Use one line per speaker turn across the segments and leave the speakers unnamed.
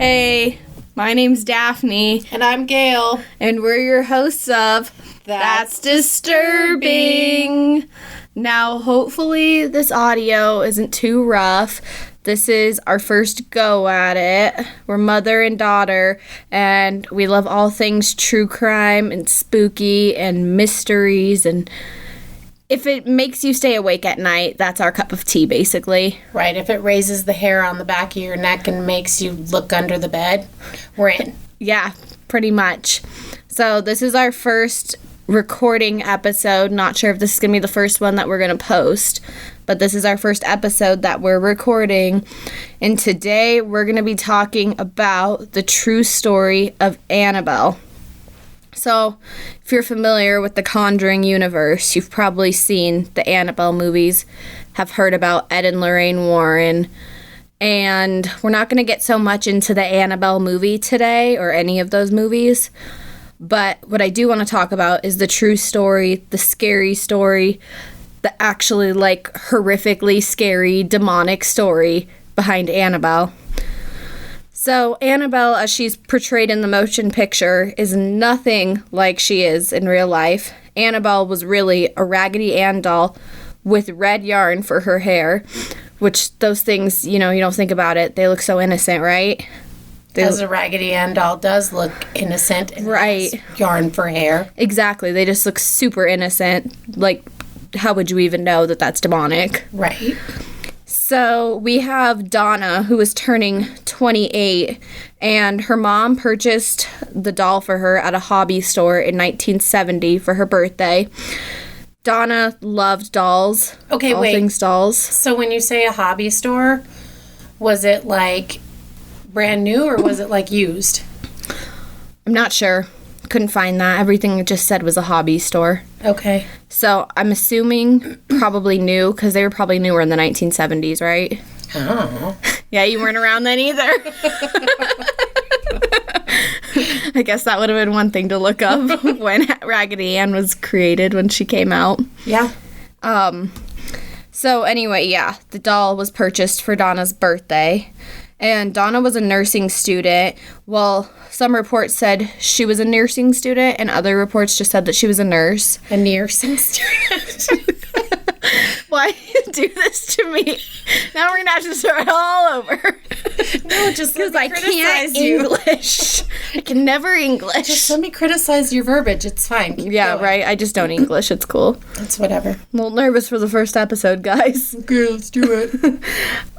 Hey, my name's Daphne.
And I'm Gail.
And we're your hosts of That's Disturbing. Now, hopefully this audio isn't too rough. This is our first go at it. We're mother and daughter, and we love all things true crime and spooky and mysteries, and if it makes you stay awake at night, that's our cup of tea, basically.
Right, if it raises the hair on the back of your neck and makes you look under the bed, we're in.
Yeah, pretty much. So this is our first recording episode. Not sure if this is going to be the first one that we're going to post, but this is our first episode that we're recording. And today we're going to be talking about the true story of Annabelle. So, if you're familiar with the Conjuring universe, you've probably seen the Annabelle movies, have heard about Ed and Lorraine Warren, and we're not going to get so much into the Annabelle movie today, or any of those movies, but what I do want to talk about is the true story, the scary story, the actually, horrifically scary, demonic story behind Annabelle. So, Annabelle, as she's portrayed in the motion picture, is nothing like she is in real life. Annabelle was really a Raggedy Ann doll with red yarn for her hair, which those things, you don't think about it. They look so innocent, right?
As a Raggedy Ann doll does look innocent and
right.
has yarn for hair.
Exactly. They just look super innocent. How would you even know that that's demonic?
Right.
So we have Donna, who is turning 28, and her mom purchased the doll for her at a hobby store in 1970 for her birthday. Donna loved dolls.
Okay,
all
wait.
Things dolls.
So when you say a hobby store, was it brand new or was it used?
I'm not sure. Couldn't find that. Everything it just said was a hobby store.
Okay.
So I'm assuming probably new, because they were probably newer in the 1970s, right?
Oh.
Yeah, you weren't around then either. I guess that would have been one thing to look up when Raggedy Ann was created, when she came out.
Yeah.
So anyway, yeah, the doll was purchased for Donna's birthday. And Donna was a nursing student. Well, some reports said she was a nursing student, and other reports just said that she was a nurse.
A nursing student?
Why do you do this to me? Now we're going to have to start all over.
No, just
because I can't English. I can never English.
Just let me criticize your verbiage. It's fine. Keep
yeah,
going.
right. I just don't English. It's cool.
It's whatever.
I'm a little nervous for the first episode, guys.
Okay, let's do it.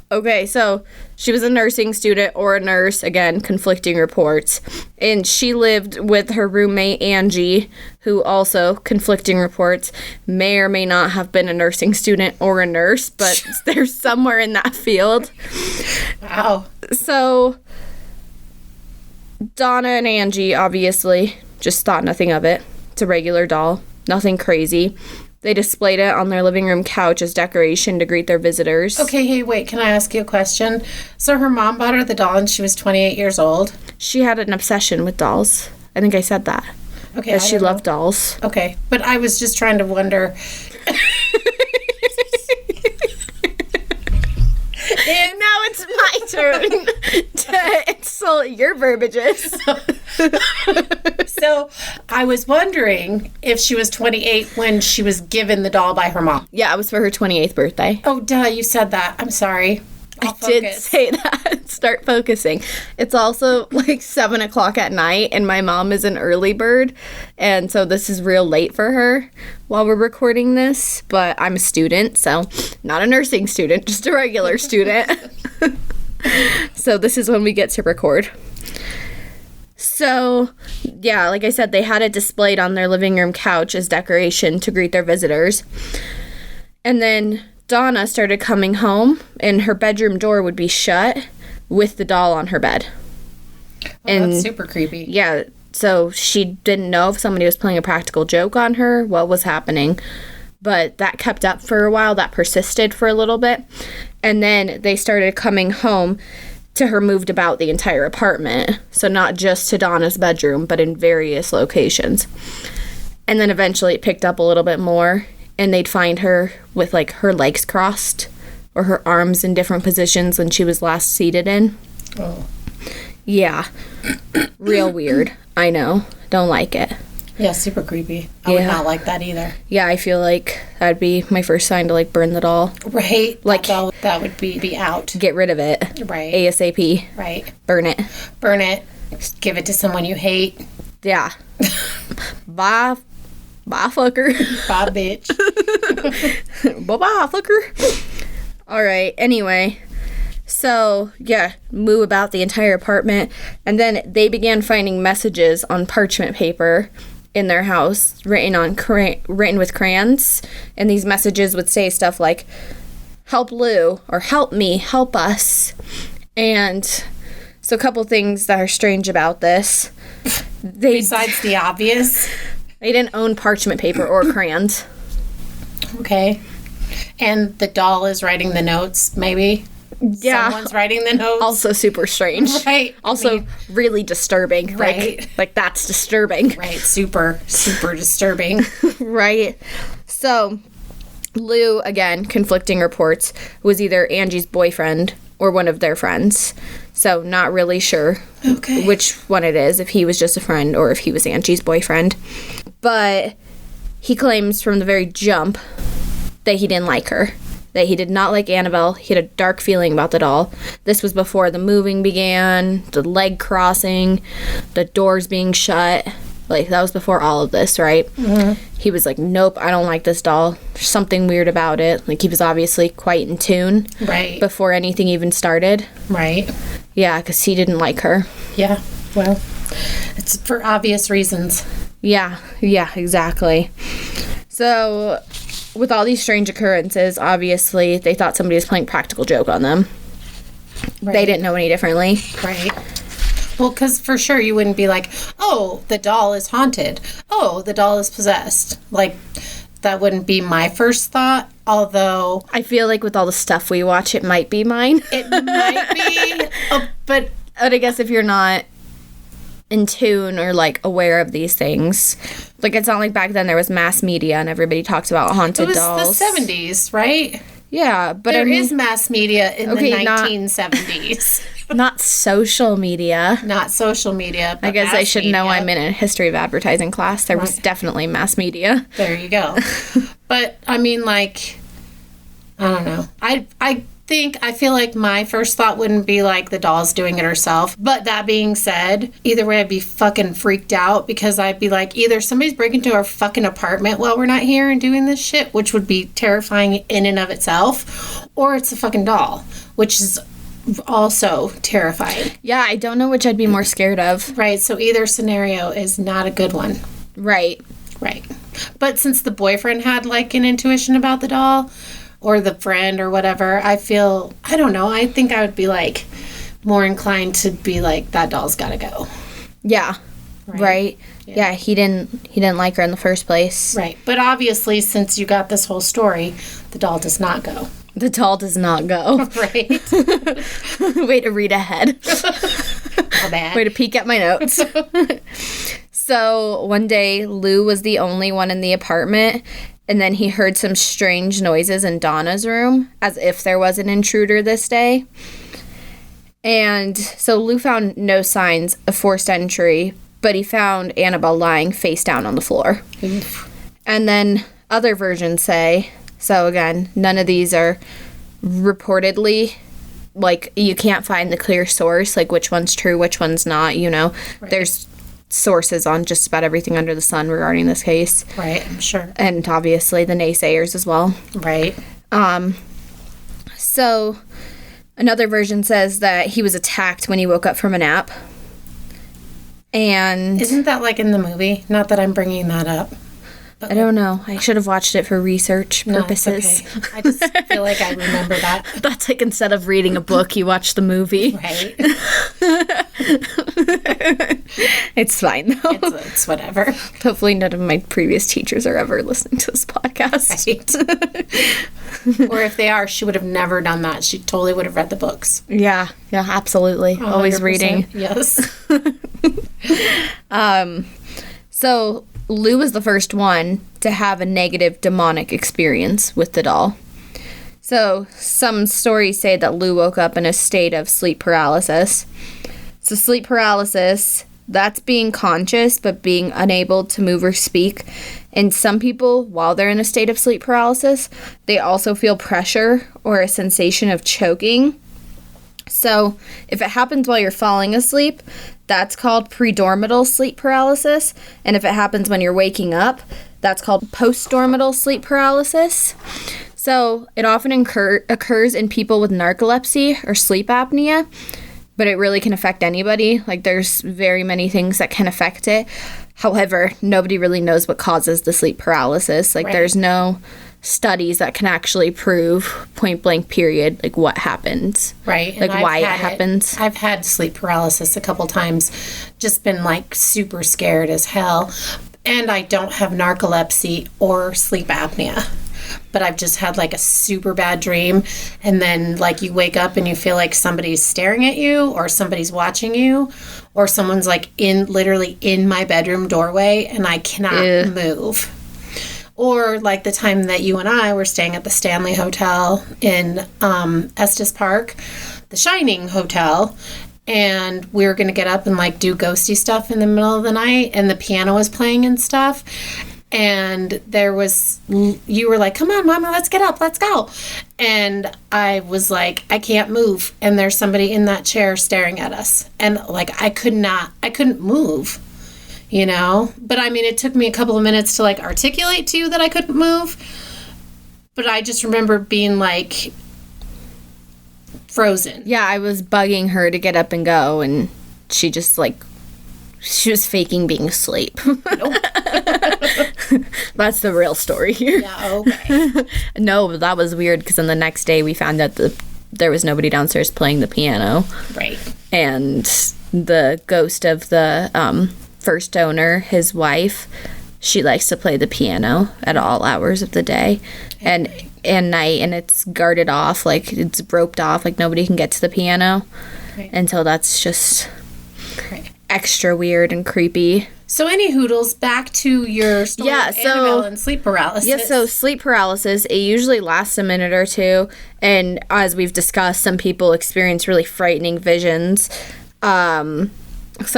Okay, so she was a nursing student or a nurse, again, conflicting reports. And she lived with her roommate, Angie, who also, conflicting reports, may or may not have been a nursing student or a nurse, but they're somewhere in that field.
Wow.
So, Donna and Angie, obviously, just thought nothing of it. It's a regular doll. Nothing crazy. They displayed it on their living room couch as decoration to greet their visitors.
Okay, hey, wait, can I ask you a question? So her mom bought her the doll and she was 28 years old?
She had an obsession with dolls. I think I said that.
Okay.
That she loved dolls.
Okay, but I was just trying to wonder.
And now it's my turn to insult your verbiages.
So I was wondering if she was 28 when she was given the doll by her mom.
Yeah, it was for her 28th birthday.
Oh, duh, you said that. I'm sorry.
I did say that. Start focusing. It's also 7 o'clock at night, and my mom is an early bird, and so this is real late for her while we're recording this, but I'm a student, so not a nursing student, just a regular student. So this is when we get to record. So, yeah, like I said, they had it displayed on their living room couch as decoration to greet their visitors. And then Donna started coming home, and her bedroom door would be shut with the doll on her bed.
And that's super creepy.
Yeah, so she didn't know if somebody was playing a practical joke on her, what was happening. But that kept up for a while. That persisted for a little bit. And then they started coming home to her moved about the entire apartment. So not just to Donna's bedroom, but in various locations. And then eventually it picked up a little bit more, and they'd find her with her legs crossed or her arms in different positions than she was last seated in.
Oh.
Yeah. Real weird. I know. Don't like it.
Yeah, super creepy. I would not like that either.
Yeah, I feel like that'd be my first sign to, like, burn the doll.
Right. Like, that would be out.
Get rid of it.
Right.
ASAP.
Right.
Burn it.
Burn it. Just give it to someone you hate.
Yeah. Bye. Bye, fucker.
Bye, bitch.
Bye-bye, fucker. All right. Anyway. So, yeah, moo about the entire apartment. And then they began finding messages on parchment paper in their house written with crayons. And these messages would say stuff like, help Lou, or help me, help us. And so a couple things that are strange about this.
Besides the obvious.
They didn't own parchment paper or crayons.
Okay. And the doll is writing the notes, maybe?
Yeah.
Someone's writing the notes.
Also super strange.
Right.
Also really disturbing.
Right.
Like that's disturbing.
Right. Super, super disturbing.
Right. So, Lou, again, conflicting reports, was either Angie's boyfriend or one of their friends. So, not really sure which one it is, if he was just a friend or if he was Angie's boyfriend. But he claims from the very jump that he didn't like her. That he did not like Annabelle. He had a dark feeling about the doll. This was before the moving began, the leg crossing, the doors being shut. Like, that was before all of this, right? Mm-hmm. He was like, nope, I don't like this doll. There's something weird about it. Like, he was obviously quite in tune.
Right.
Before anything even started.
Right.
Yeah, because he didn't like her.
Yeah, well, it's for obvious reasons.
Yeah, exactly. So, with all these strange occurrences, obviously, they thought somebody was playing practical joke on them. Right. They didn't know any differently.
Right. Well, because for sure you wouldn't be like, oh, the doll is haunted. Oh, the doll is possessed. Like, that wouldn't be my first thought, although...
I feel like with all the stuff we watch, it might be mine.
It might be, but
I guess if you're not in tune or, like, aware of these things. Like, it's not like back then there was mass media and everybody talks about haunted dolls.
It was the 70s, right?
Yeah, but
there is mass media in the 1970s.
Not social media.
Not social media, but
I guess I should know I'm in a history of advertising class. There was definitely mass media.
There you go. But, I mean, like, I don't know. I feel like my first thought wouldn't be like the doll's doing it herself. But that being said, either way, I'd be fucking freaked out because I'd be like, either somebody's breaking into our fucking apartment while we're not here and doing this shit, which would be terrifying in and of itself, or it's a fucking doll, which is also terrifying.
Yeah, I don't know which I'd be more scared of.
Right, so either scenario is not a good one.
Right.
But since the boyfriend had like an intuition about the doll, or the friend or whatever, I don't know, I think I would be like more inclined to be like, that doll's gotta go.
Yeah. Right. Yeah, he didn't like her in the first place.
Right. But obviously, since you got this whole story, the doll does not go.
The doll does not go.
Right.
Way to read ahead.
How bad.
Way to peek at my notes. So, one day, Lou was the only one in the apartment, and then he heard some strange noises in Donna's room, as if there was an intruder this day. And so Lou found no signs of forced entry, but he found Annabelle lying face down on the floor.
Oof.
And then other versions say, so again, none of these are reportedly, like, you can't find the clear source, like which one's true, which one's not, you know. Right. There's sources on just about everything under the sun regarding this case.
Right, I'm sure.
And obviously the naysayers as well.
Right.
So another version says that he was attacked when he woke up from a nap. And
isn't that like in the movie? Not that I'm bringing that up.
I don't know. I should have watched it for research purposes.
No, it's okay. I just feel like I remember that.
That's like instead of reading a book, you watch the movie.
Right.
It's fine, though.
It's whatever.
Hopefully none of my previous teachers are ever listening to this podcast.
Right. Or if they are, she would have never done that. She totally would have read the books.
Yeah, absolutely. 100%. Always reading.
Yes.
So Lou was the first one to have a negative demonic experience with the doll. So some stories say that Lou woke up in a state of sleep paralysis. So sleep paralysis, that's being conscious but being unable to move or speak. And some people, while they're in a state of sleep paralysis, they also feel pressure or a sensation of choking. So if it happens while you're falling asleep, that's called predormital sleep paralysis. And if it happens when you're waking up, that's called postdormital sleep paralysis. So it often occurs in people with narcolepsy or sleep apnea, but it really can affect anybody. Like, there's very many things that can affect it. However, nobody really knows what causes the sleep paralysis. Like, there's no studies that can actually prove point blank period, like, what happens.
Right.
Like, why it happens.
I've had sleep paralysis a couple times, just been, like, super scared as hell. And I don't have narcolepsy or sleep apnea. But I've just had, like, a super bad dream, and then, like, you wake up and you feel like somebody's staring at you, or somebody's watching you, or someone's, like, literally in my bedroom doorway, and I cannot move. Or, like, the time that you and I were staying at the Stanley Hotel in Estes Park, the Shining Hotel, and we were going to get up and, like, do ghosty stuff in the middle of the night, and the piano was playing and stuff. And you were like, come on, Mama, let's get up, let's go. And I was like, I can't move. And there's somebody in that chair staring at us. And, like, I couldn't move, you know? But, I mean, it took me a couple of minutes to, like, articulate to you that I couldn't move. But I just remember being, like, frozen.
Yeah, I was bugging her to get up and go, and she just, like, she was faking being asleep.
Nope.
That's the real story here.
Yeah, okay.
No, but that was weird, because then the next day we found out that there was nobody downstairs playing the piano.
Right.
And the ghost of the first owner, his wife, she likes to play the piano at all hours of the day and night, and it's guarded off, like, it's roped off, like, nobody can get to the piano. Right. And so that's just extra weird and creepy.
So any hoodles, back to your story of Annabelle and sleep paralysis.
Yeah, so sleep paralysis, it usually lasts a minute or two, and as we've discussed, some people experience really frightening visions. Some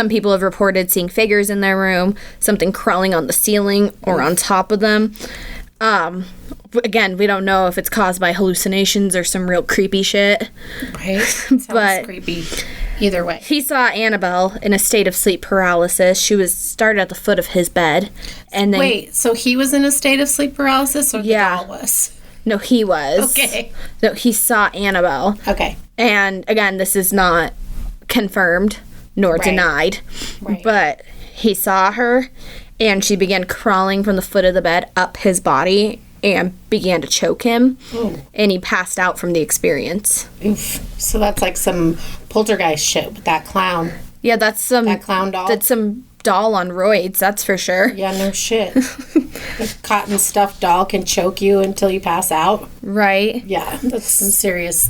people have reported seeing figures in their room, something crawling on the ceiling or on top of them. Again, we don't know if it's caused by hallucinations or some real creepy shit.
Right. Sounds creepy. Either way.
He saw Annabelle in a state of sleep paralysis. She was started at the foot of his bed. And then,
wait, so he was in a state of sleep paralysis, or the doll was?
No, he was.
Okay.
No, he saw Annabelle.
Okay.
And again, this is not confirmed nor denied. Right. But he saw her, and she began crawling from the foot of the bed up his body and began to choke him. Ooh. And he passed out from the experience.
Oof. So that's like some poltergeist shit with that clown.
Yeah, that's some...
That clown doll?
That's some doll on roids, that's for sure.
Yeah, no shit. A cotton stuffed doll can choke you until you pass out.
Right.
Yeah, that's some serious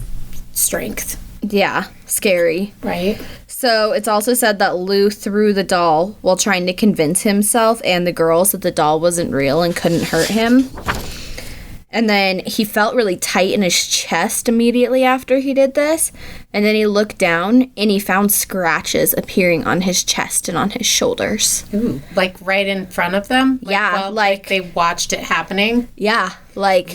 strength.
Yeah, scary.
Right.
So it's also said that Lou threw the doll while trying to convince himself and the girls that the doll wasn't real and couldn't hurt him. And then he felt really tight in his chest immediately after he did this. And then he looked down and he found scratches appearing on his chest and on his shoulders.
Ooh, like right in front of them?
Yeah,
like they watched it happening?
Yeah, like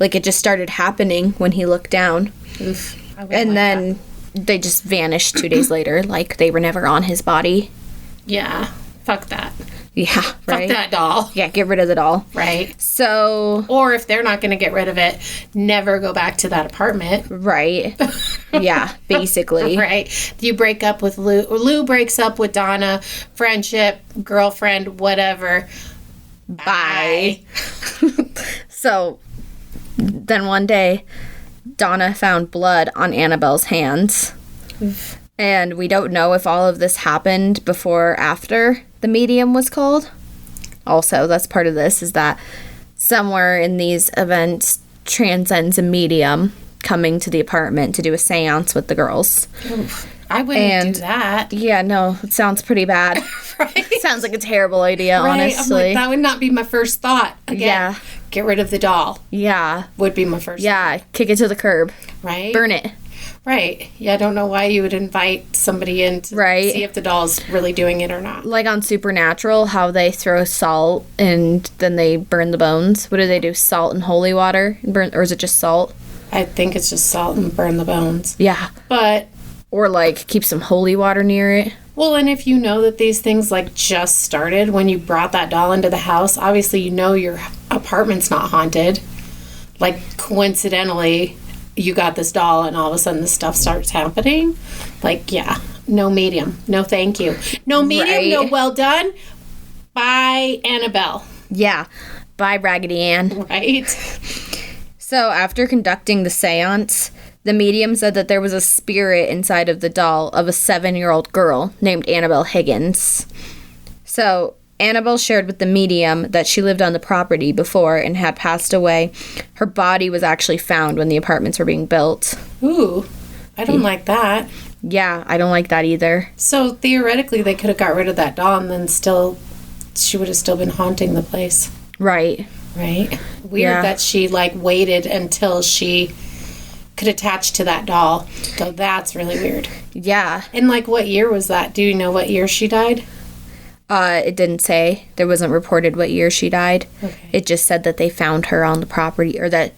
it just started happening when he looked down.
Oof.
And then they just vanished 2 days later, like they were never on his body.
Yeah, fuck that.
Yeah, right?
Fuck that doll.
Yeah, get rid of the doll.
Right.
So...
Or if they're not going to get rid of it, never go back to that apartment.
Right. Yeah, basically.
Right. You break up with Lou. Or Lou breaks up with Donna. Friendship, girlfriend, whatever.
Bye. So, then one day, Donna found blood on Annabelle's hands. Oof. And we don't know if all of this happened before or after the medium was called. Also, that's part of this, is that somewhere in these events transcends a medium coming to the apartment to do a seance with the girls.
Oof. I wouldn't do that.
Yeah, no, it sounds pretty bad.
Right?
Sounds like a terrible idea,
right?
honestly.
I'm like, that would not be my first thought. Again,
yeah.
Get rid of the doll.
Yeah.
Would be my first
thought. Kick it to the curb.
Right?
Burn it.
Right. Yeah, I don't know why you would invite somebody in to
Right.
see if the doll's really doing it or not.
Like on Supernatural, how they throw salt and then they burn the bones. What do they do? Salt and holy water? And burn, or is it just salt?
I think it's just salt and burn the bones.
Yeah.
But,
Or like keep some holy water near it.
well, and if you know that these things like just started when you brought that doll into the house, obviously you know your apartment's not haunted. Like, coincidentally, you got this doll and all of a sudden this stuff starts happening. Like, yeah, no medium. No thank you. No medium,
Right.
no well done. Bye, Annabelle.
Yeah. By Raggedy Ann.
Right?
So after conducting the seance, the medium said that there was a spirit inside of the doll of a 7-year-old girl named Annabelle Higgins. So Annabelle shared with the medium that she lived on the property before and had passed away. Her body was actually found when the apartments were being built.
Ooh, I don't like that.
Yeah, I don't like that either.
So theoretically, they could have got rid of that doll and then she would have still been haunting the place.
Right.
Right? Weird
Yeah.
that she like waited until she could attach to that doll. So that's really weird.
Yeah.
And like what year was that? Do you know what year she died?
It didn't say. There wasn't reported what year she died.
Okay.
It just said that they found her on the property, or that,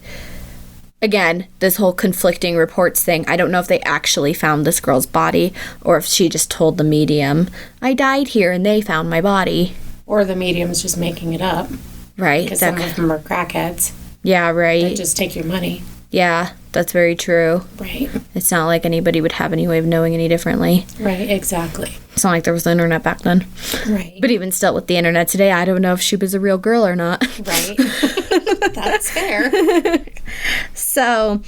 again, this whole conflicting reports thing. I don't know if they actually found this girl's body or if she just told the medium, I died here and they found my body.
Or the medium's just making it up.
Right.
Because some of them are crackheads.
Yeah,
They
right.
just take your money.
Yeah, that's very true.
Right.
It's not like anybody would have any way of knowing any differently.
Right, exactly.
It's not like there was the internet back then.
Right.
But even still, with the internet today, I don't know if she was a real girl or not.
Right. That's fair.
So,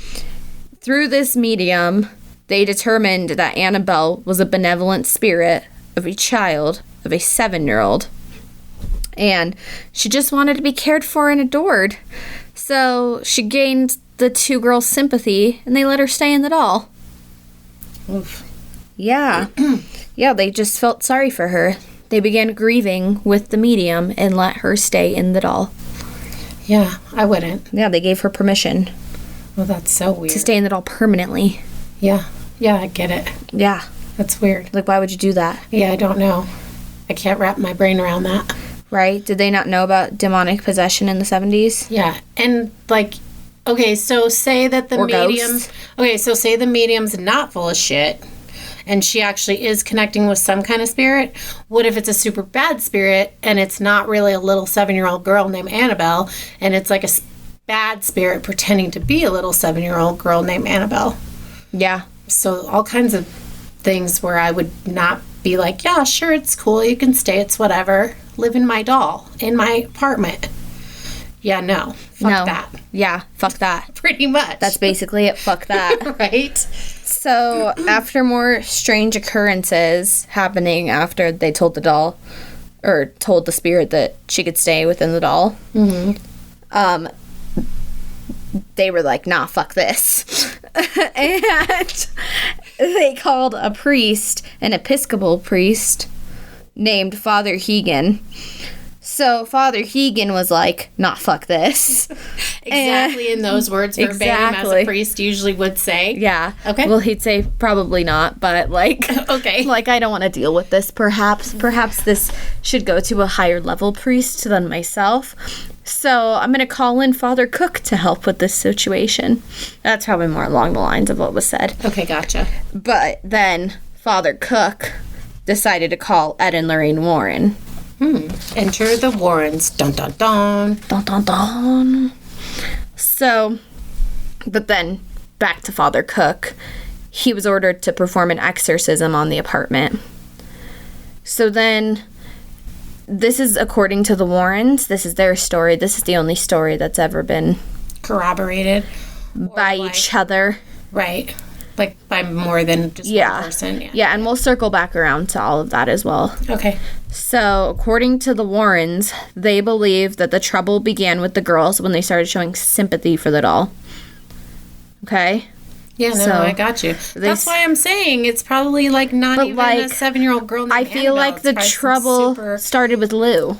through this medium, they determined that Annabelle was a benevolent spirit of a child, of a 7-year-old. And she just wanted to be cared for and adored. So, she gained the 2 girls' sympathy, and they let her stay in the doll.
Oof.
Yeah. Yeah, they just felt sorry for her. They began grieving with the medium and let her stay in the doll.
Yeah, I wouldn't.
Yeah, they gave her permission
Well, that's so weird.
to stay in the doll permanently.
Yeah. Yeah, I get it.
Yeah.
That's weird.
Like, why would you do that?
Yeah, I don't know. I can't wrap my brain around that.
Right? Did they not know about demonic possession in the 70s?
Yeah, and like, okay, so say that the
Or
medium.
ghosts.
Okay, so say the medium's not full of shit, and she actually is connecting with some kind of spirit. What if it's a super bad spirit and it's not really a little 7-year-old girl named Annabelle, and it's like a bad spirit pretending to be a little 7-year-old girl named Annabelle?
Yeah.
So all kinds of things where I would not be like, yeah, sure, it's cool, you can stay, it's whatever. Live in my doll, in my apartment. Yeah, no. Fuck
No.
that.
Yeah, fuck that.
Pretty much.
That's basically it. Fuck that.
right.
So, after more strange occurrences happening after they told the doll, or told the spirit that she could stay within the doll, they were like, nah, fuck this. And they called a priest, an Episcopal priest, named Father Hegan. So Father Hegan was like, nah, fuck this.
Exactly in those words verbatim as
Exactly.
a priest usually would say.
Yeah.
Okay.
Well, he'd say probably not, but like,
Okay.
like I don't want to deal with this. Perhaps this should go to a higher level priest than myself. So I'm gonna call in Father Cook to help with this situation. That's probably more along the lines of what was said.
Okay, gotcha.
But then Father Cook decided to call Ed and Lorraine Warren.
Enter the Warrens. Dun dun dun.
Dun, dun, dun. So, but then back to Father Cook. He was ordered to perform an exorcism on the apartment. So then, this is according to the Warrens. This is their story. This is the only story that's ever been
Corroborated.
by
like-
each other.
Right. Like by more than just
Yeah.
one person.
Yeah, and we'll circle back around to all of that as well.
Okay.
So, according to the Warrens, they believe that the trouble began with the girls when they started showing sympathy for the doll. Okay?
Yeah, no,
So,
I got you. That's why I'm saying it's probably like not
But,
even
like,
a 7-year-old girl named
I feel
Annabelle.
like
It's
the
probably some
trouble
super-
started with Lou.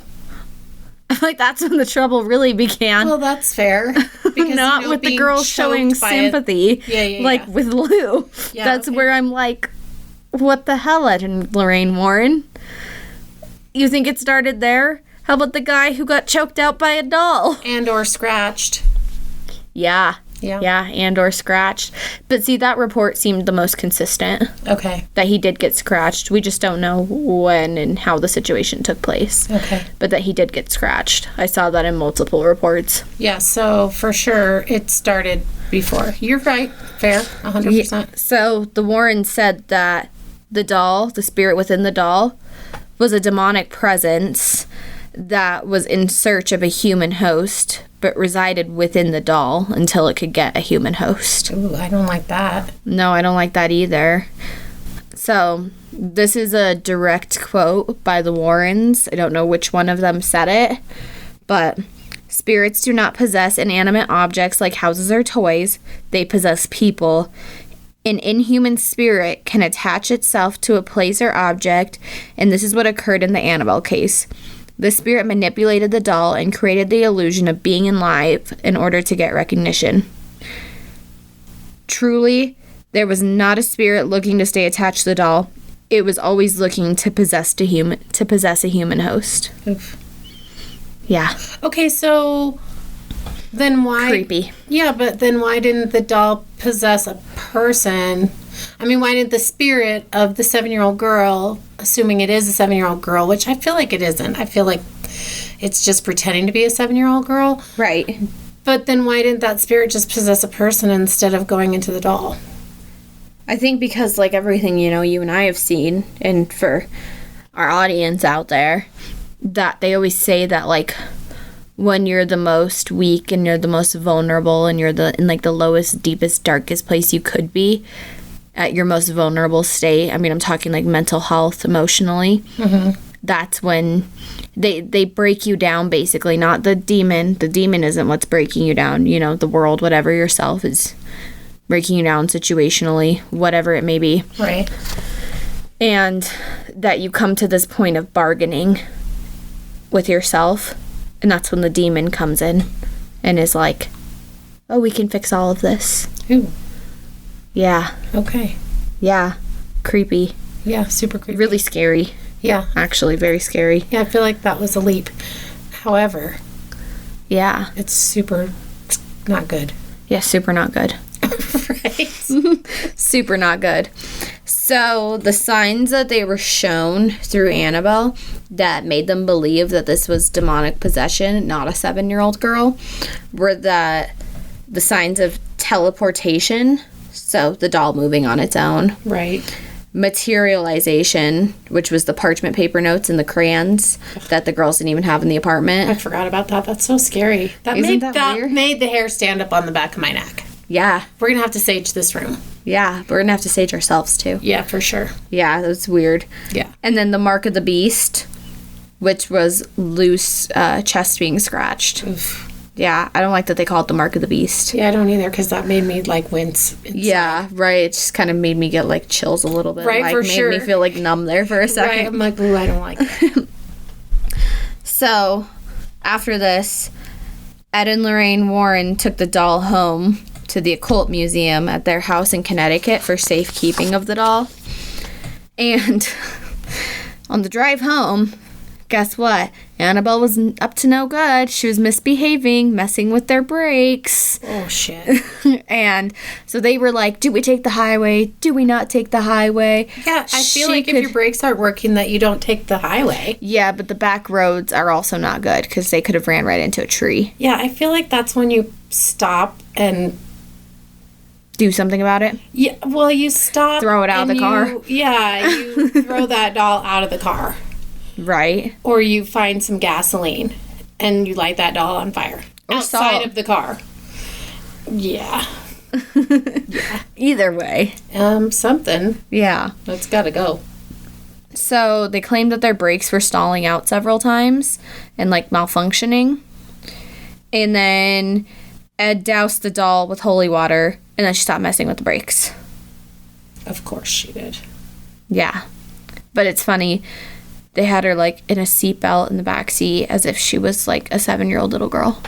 Like, that's when the trouble really began.
Well, that's fair. Because,
Not with the girl showing sympathy.
Yeah.
With Lou.
Yeah,
That's
okay.
where I'm like, what the hell, Ed and Lorraine Warren? You think it started there? How about the guy who got choked out by a doll?
And or scratched.
Yeah.
Yeah.
Yeah, and or scratched. But see, that report seemed the most consistent.
Okay.
That he did get scratched. We just don't know when and how the situation took place.
Okay.
But that he did get scratched. I saw that in multiple reports.
Yeah, so for sure it started before. You're right. Fair. 100%.
So the Warrens said that the doll, the spirit within the doll, was a demonic presence that was in search of a human host, but resided within the doll until it could get a human host.
Ooh, I don't like that.
No, I don't like that either. So, this is a direct quote by the Warrens. I don't know which one of them said it, but spirits do not possess inanimate objects like houses or toys. They possess people. An inhuman spirit can attach itself to a place or object, and this is what occurred in the Annabelle case. The spirit manipulated the doll and created the illusion of being alive in order to get recognition. Truly, there was not a spirit looking to stay attached to the doll. It was always looking to possess a human host.
Oof.
Yeah.
Okay, so then why...
Creepy.
Yeah, but then why didn't the doll possess a person? I mean, why didn't the spirit of the 7-year-old girl, assuming it is a 7-year-old girl, which I feel like it isn't. I feel like it's just pretending to be a 7-year-old girl.
Right.
But then why didn't that spirit just possess a person instead of going into the doll?
I think because, like, everything, you and I have seen, and for our audience out there, that they always say that, like, when you're the most weak and you're the most vulnerable and you're in, like, the lowest, deepest, darkest place you could be, at your most vulnerable state, I mean, I'm talking, like, mental health, emotionally, that's when they break you down, basically, not the demon. The demon isn't what's breaking you down. The world, whatever, yourself is breaking you down situationally, whatever it may be.
Right.
And that you come to this point of bargaining with yourself, and that's when the demon comes in and is like, oh, we can fix all of this.
Ooh.
Yeah.
Okay.
Yeah. Creepy.
Yeah, super creepy.
Really scary.
Yeah.
Actually, very scary.
Yeah, I feel like that was a leap. However,
yeah.
it's super not good.
Yeah, super not good.
Right.
Super not good. So, the signs that they were shown through Annabelle that made them believe that this was demonic possession, not a 7-year-old girl, were the signs of teleportation, so the doll moving on its own.
Right.
Materialization, which was the parchment paper notes and the crayons that the girls didn't even have in the apartment.
I forgot about that. That's so scary.
Isn't that weird?
Made the hair stand up on the back of my neck.
Yeah.
We're going to have to sage this room.
Yeah, we're going to have to sage ourselves, too.
Yeah, for sure.
Yeah, that's weird.
Yeah.
And then the mark of the beast, which was loose chest being scratched.
Oof.
Yeah, I don't like that they call it the mark of the beast.
Yeah, I don't either, because that made me, like, wince. inside.
Yeah, right. It just kind of made me get, like, chills a little bit.
Right,
like,
for
made
sure.
me feel, like, numb there for a second.
Right, I'm like, ooh, I don't like that.
So, after this, Ed and Lorraine Warren took the doll home to the occult museum at their house in Connecticut for safekeeping of the doll. And on the drive home, guess what? Annabelle was up to no good. She was misbehaving, messing with their brakes.
Oh, shit.
And so they were like, do we take the highway? Do we not take the highway?
Yeah, I feel like if your brakes aren't working, that you don't take the highway.
Yeah, but the back roads are also not good because they could have ran right into a tree.
Yeah, I feel like that's when you stop and...
Do something about it?
Yeah, well, you stop...
Throw it out of the car?
Yeah, you throw that doll out of the car.
Right.
Or you find some gasoline and you light that doll on fire.
Or
outside
salt.
of the car. Yeah.
Either way.
Something.
Yeah.
That's gotta go.
So they claimed that their brakes were stalling out several times and, like, malfunctioning. And then Ed doused the doll with holy water, and then she stopped messing with the brakes.
Of course she did.
Yeah. But it's funny. they had her, like, in a seatbelt in the back seat as if she was, like, a 7-year-old little girl.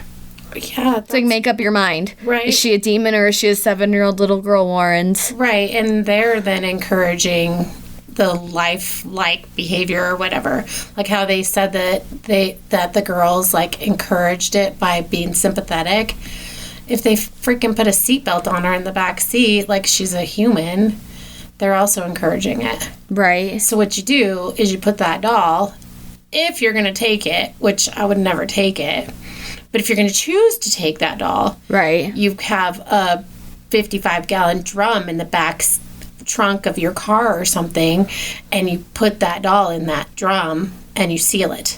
Yeah.
It's like, make up your mind.
Right.
Is she a demon or is she a 7-year-old little girl, Warrens?
Right. And they're then encouraging the life-like behavior or whatever. Like how they said that the girls, like, encouraged it by being sympathetic. If they freaking put a seatbelt on her in the back seat, like she's a human, they're also encouraging it.
Right.
So what you do is you put that doll, if you're going to take it, which I would never take it, but if you're going to choose to take that doll,
right,
you have a 55-gallon drum in the back trunk of your car or something, and you put that doll in that drum and you seal it.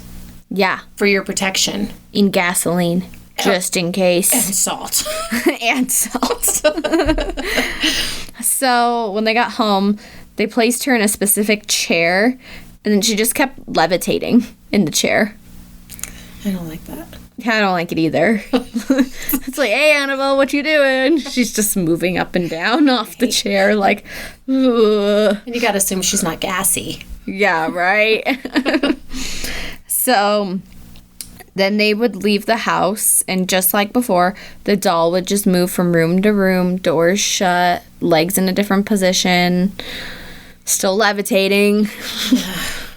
Yeah.
For your protection.
In gasoline, just in case.
And salt.
And salt. So when they got home, they placed her in a specific chair, and then she just kept levitating in the chair.
I don't like that.
I don't like it either. It's like, hey, Annabelle, what you doing? She's just moving up and down off the chair, like, ugh.
And you gotta assume she's not gassy.
Yeah, right? So then they would leave the house, and just like before, the doll would just move from room to room, doors shut, legs in a different position, still levitating,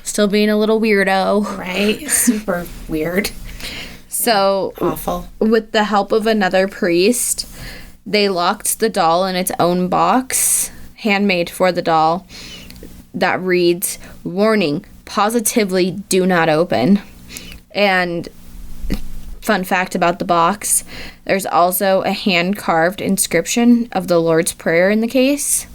still being a little weirdo.
Right? Super weird.
So,
awful.
With the help of another priest, they locked the doll in its own box, handmade for the doll, that reads, "Warning, positively do not open." And fun fact about the box, there's also a hand-carved inscription of the Lord's Prayer in the case.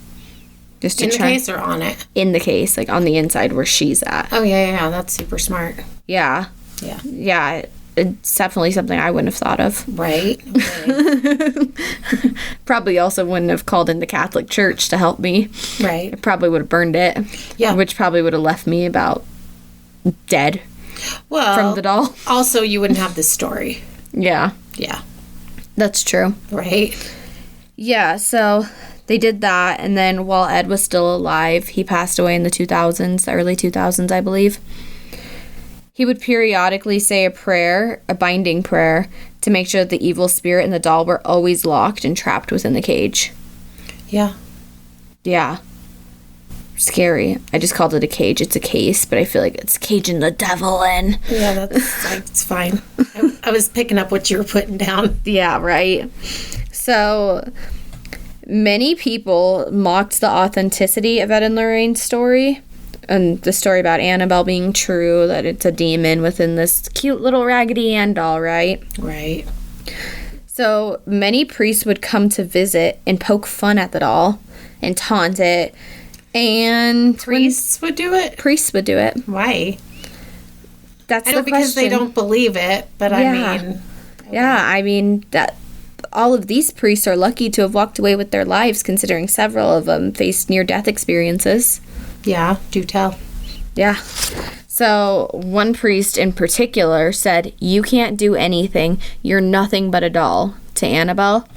Just to
in the case or on it?
In the case, like on the inside where she's at.
Oh, yeah, that's super smart.
Yeah.
Yeah.
Yeah. It's definitely something I wouldn't have thought of.
Right. Okay.
Probably also wouldn't have called in the Catholic Church to help me.
Right.
I probably would have burned it.
Yeah.
Which probably would have left me about dead.
Well,
from the doll.
Also, you wouldn't have this story.
Yeah.
Yeah.
That's true.
Right.
Yeah, so they did that, and then while Ed was still alive, he passed away in the 2000s, the early 2000s, I believe. He would periodically say a prayer, a binding prayer, to make sure that the evil spirit and the doll were always locked and trapped within the cage.
Yeah.
Yeah. Scary. I just called it a cage. It's a case, but I feel like it's caging the devil in.
Yeah, that's like, it's fine. I was picking up what you were putting down.
Yeah, right. So, many people mocked the authenticity of Ed and Lorraine's story. And the story about Annabelle being true, that it's a demon within this cute little Raggedy Ann doll, right?
Right.
So many priests would come to visit and poke fun at the doll and taunt it. And
priests would do it?
Priests would do it.
Why?
That's
I know,
the question.
because they don't believe it, but
yeah.
I mean...
Okay. Yeah, I mean, that all of these priests are lucky to have walked away with their lives, considering several of them faced near-death experiences.
Yeah, do tell.
Yeah. So, one priest in particular said, "You can't do anything. You're nothing but a doll," to Annabelle.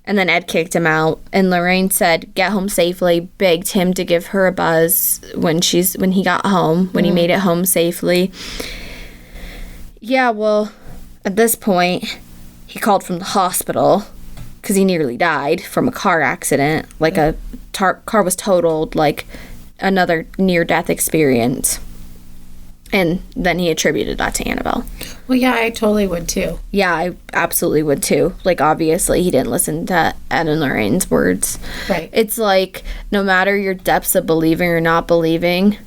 And then Ed kicked him out, and Lorraine said, "Get home safely," begged him to give her a buzz when he got home, when he made it home safely. Yeah, well, at this point, he called from the hospital because he nearly died from a car accident. Like, a car was totaled, like another near-death experience. And then he attributed that to Annabelle.
Well, yeah, I totally would too.
Yeah, I absolutely would too. Like, obviously, he didn't listen to Ed and Lorraine's words.
Right.
It's like, no matter your depths of believing or not believing,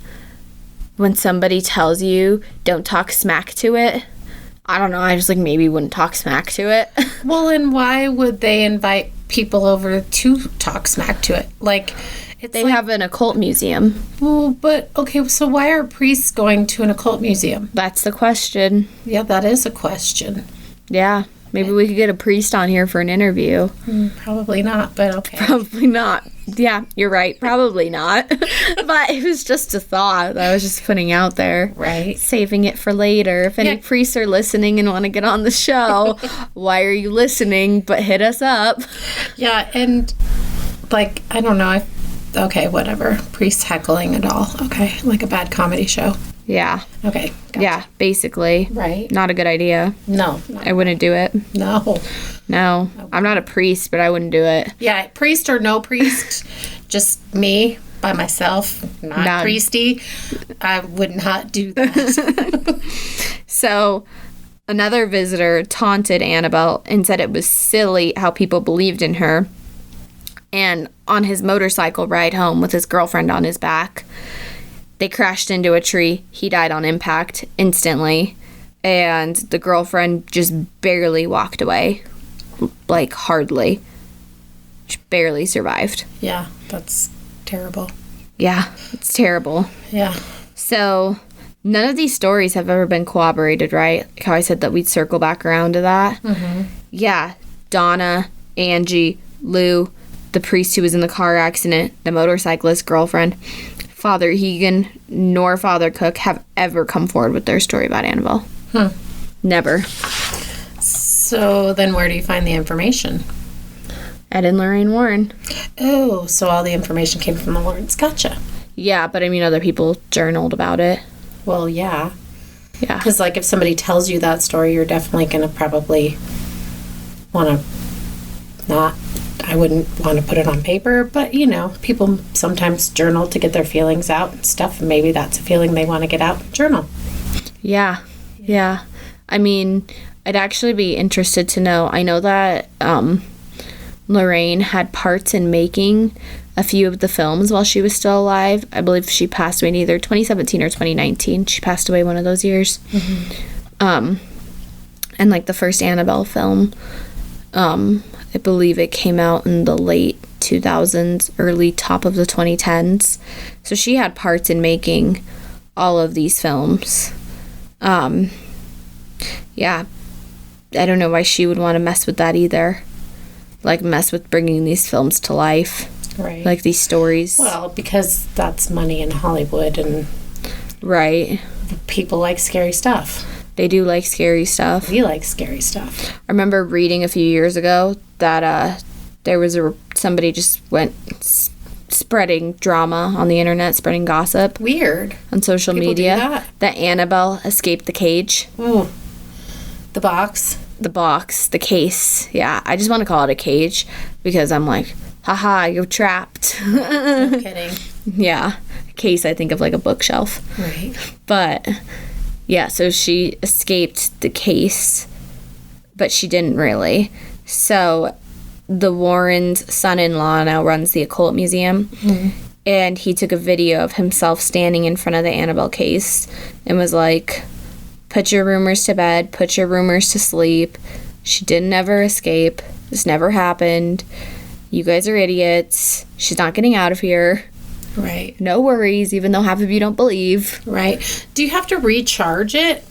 when somebody tells you, don't talk smack to it, I don't know, I just, like, maybe wouldn't talk smack to it.
Well, and why would they invite people over to talk smack to it? Like...
They have an occult museum.
Well, but, okay, so why are priests going to an occult museum?
That's the question.
Yeah, that is a question.
Yeah. Maybe we could get a priest on here for an interview.
Probably not, but okay.
Probably not. Yeah, you're right. Probably not. But it was just a thought that I was just putting out there.
Right.
Saving it for later. If any priests are listening and want to get on the show, why are you listening? But hit us up.
Yeah, and, like, I don't know, Okay, whatever. Priest heckling a doll. Okay, like a bad comedy show.
Yeah.
Okay. Gotcha.
Yeah, basically.
Right.
Not a good idea.
No.
I wouldn't do it.
No.
No. I'm not a priest, but I wouldn't do it.
Yeah, priest or no priest, just me by myself, not priesty. I would not do that.
So, another visitor taunted Annabelle and said it was silly how people believed in her. And on his motorcycle ride home with his girlfriend on his back, they crashed into a tree. He died on impact instantly. And the girlfriend just barely walked away. Like, hardly. She barely survived.
Yeah, that's terrible.
Yeah, it's terrible.
Yeah.
So, none of these stories have ever been corroborated, right? Like how I said that we'd circle back around to that. Mm-hmm. Yeah, Donna, Angie, Lou, the priest who was in the car accident, the motorcyclist girlfriend, Father Hegan, nor Father Cook have ever come forward with their story about Annabelle. Never.
So then where do you find the information?
Ed and Lorraine Warren.
Oh, so all the information came from the Warrens. Gotcha.
Yeah, but I mean, other people journaled about it.
Well, yeah.
Yeah.
Because, like, if somebody tells you that story, you're definitely going to probably want to not... I wouldn't want to put it on paper, but, you know, people sometimes journal to get their feelings out and stuff. And maybe that's a feeling they want to get out. Journal.
Yeah. Yeah. I mean, I'd actually be interested to know. I know that Lorraine had parts in making a few of the films while she was still alive. I believe she passed away in either 2017 or 2019. She passed away one of those years. Mm-hmm. And, like, the first Annabelle film, I believe it came out in the late 2000s, early top of the 2010s. So she had parts in making all of these films. Yeah, I don't know why she would want to mess with that either. Like, mess with bringing these films to life.
Right.
Like, these stories.
Well, because that's money in Hollywood and...
Right.
People like scary stuff.
They do like scary stuff.
We like scary stuff.
I remember reading a few years ago that there was somebody just went spreading drama on the internet, spreading gossip.
Weird.
On social
People
media. That Annabelle escaped the cage.
Ooh. The box.
The case. Yeah, I just want to call it a cage because I'm like, haha, you're trapped.
No kidding.
Yeah. A case, I think of like a bookshelf.
Right.
But... yeah, so she escaped the case, but she didn't really. So the Warrens' son-in-law now runs the Occult Museum, and he took a video of himself standing in front of the Annabelle case and was like, put your rumors to bed, put your rumors to sleep. She didn't ever escape. This never happened. You guys are idiots. She's not getting out of here.
Right.
No worries, even though half of you don't believe.
Right. Do you have to recharge it?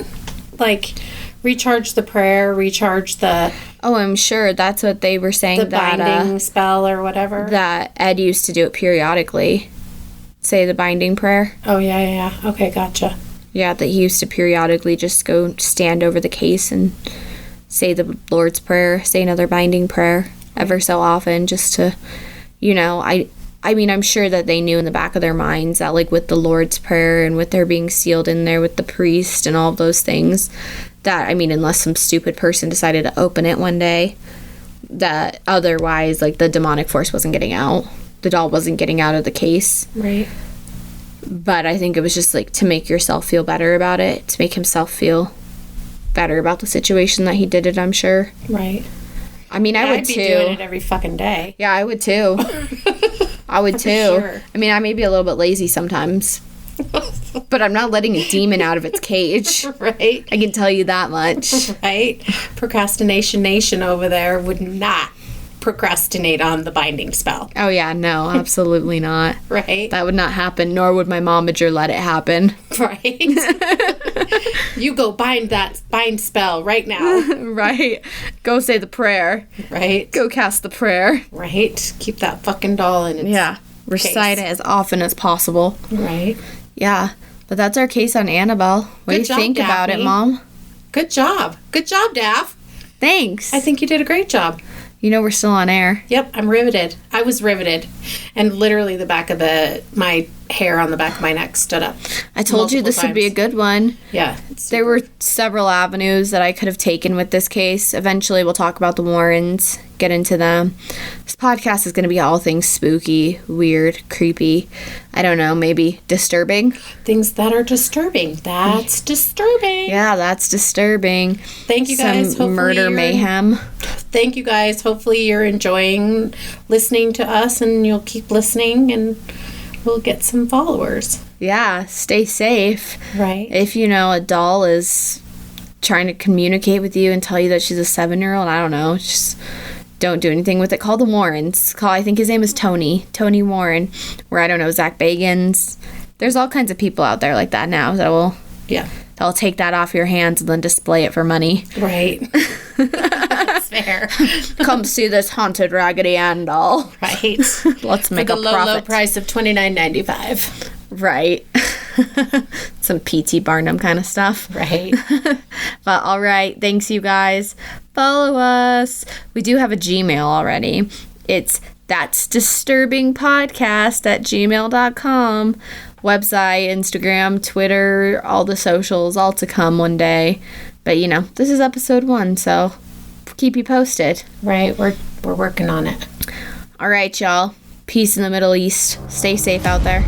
Like, recharge the prayer, recharge the...
Oh, I'm sure that's what they were saying.
The binding spell or whatever?
That Ed used to do it periodically. Say the binding prayer.
Oh, yeah. Okay, gotcha.
Yeah, that he used to periodically just go stand over the case and say the Lord's Prayer, say another binding prayer ever so often just to, you know, I mean, I'm sure that they knew in the back of their minds that, like, with the Lord's Prayer and with their being sealed in there with the priest and all of those things, that, I mean, unless some stupid person decided to open it one day, that otherwise, like, the demonic force wasn't getting out. The doll wasn't getting out of the case.
Right.
But I think it was just, like, to make yourself feel better about it, to make himself feel better about the situation that he did it, I'm sure.
Right.
I mean, I would, too.
I'd be doing it every fucking day.
Yeah, I would, too. I would, too.
Sure.
I mean, I may be a little bit lazy sometimes. But I'm not letting a demon out of its cage.
Right.
I can tell you that much.
Right. Procrastination Nation over there would not procrastinate on the binding spell.
Oh, yeah, no, absolutely not.
Right.
That would not happen, nor would my momager let it happen.
Right. You go bind spell right now.
Right. Go say the prayer.
Right.
Go cast the prayer.
Right. Keep that fucking doll in its
Recite it as often as possible.
Right.
Yeah. But that's our case on Annabelle. What do you think about it, Mom?
Good job. Good job, Daff.
Thanks.
I think you did a great job.
You know we're still on air.
Yep, I'm riveted. I was riveted. And literally the back of my hair on the back of my neck stood up.
I told you this would be a good one.
Yeah.
There were several avenues that I could have taken with this case. Eventually we'll talk about the Warrens, get into them. This podcast is going to be all things spooky, weird, creepy. I don't know, maybe disturbing.
Things that are disturbing. That's disturbing.
Yeah, that's disturbing.
Thank you guys.
Some murder mayhem.
Thank you guys. Hopefully you're enjoying listening to us and you'll keep listening and we'll get some followers.
Yeah, stay safe.
Right.
If you know a doll is trying to communicate with you and tell you that she's a 7-year-old, I don't know, just don't do anything with it. Call the Warrens. I think his name is Tony Warren, or I don't know, Zach Bagans. There's all kinds of people out there like that now that will take that off your hands and then display it for money.
Right. That's fair.
Come see this haunted Raggedy Ann doll.
Right.
Let's make
for
a
the
profit.
low price of $29.95.
Right. Some P.T. Barnum kind of stuff.
Right.
But all right. Thanks, you guys. Follow us. We do have a Gmail already. It's that'sdisturbingpodcast@gmail.com. Website, Instagram, Twitter, all the socials, all to come one day. But, this is episode 1, so keep you posted.
Right. We're working on it.
All right, y'all. Peace in the Middle East. Stay safe out there.